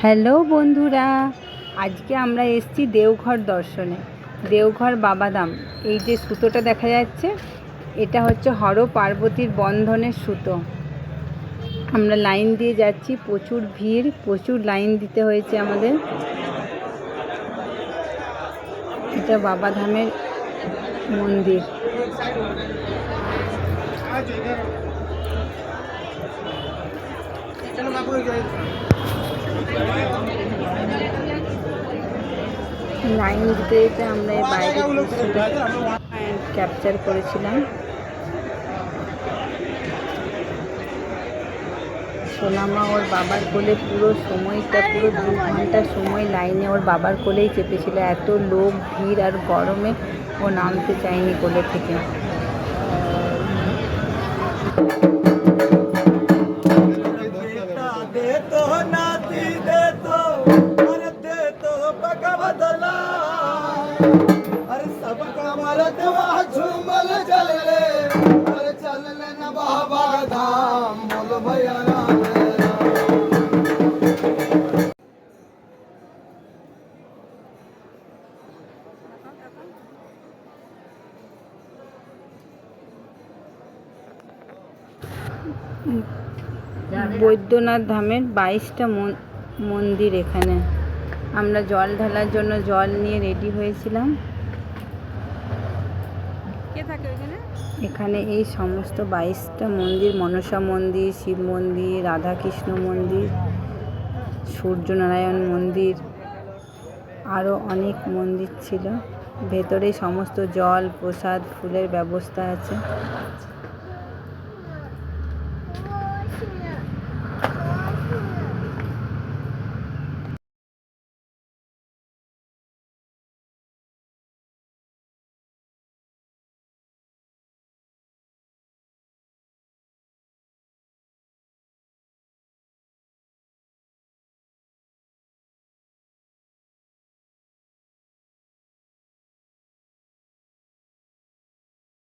Hello বন্ধুরা, আজকে আমরা এসেছি দেওঘর দর্শনে। দেওঘর বাবাধাম। এই যে সুতোটা দেখা যাচ্ছে, এটা হচ্ছে হর পার্বতীর বন্ধনের সুতো। আমরা লাইন দিয়ে যাচ্ছি, প্রচুর ভিড়, প্রচুর লাইন দিতে হয়েছে আমাদের। এটা বাবাধামের মন্দির। লাইন দিতে যেতে আমরা বাইরে ক্যাপচার করেছিলাম। সোনামা ওর বাবার কোলে পুরো সময়টা, পুরো 2 ঘন্টা সময় লাইনে ওর বাবার কোলেই চেপেছিল। এত লোক, ভিড় আর গরমে ও নামতে চায়নি কোলে থেকে। বৈদ্যনাথ ধামের 22টা মন্দির এখানে। আমরা জল ঢালার জন্য জল নিয়ে রেডি হয়েছিলাম। এখানে এই সমস্ত 22টা মন্দির, মনসা মন্দির, শিব মন্দির, রাধাকৃষ্ণ মন্দির, সূর্যনারায়ণ মন্দির, আরও অনেক মন্দির ছিল। ভেতরে সমস্ত জল, প্রসাদ, ফুলের ব্যবস্থা আছে।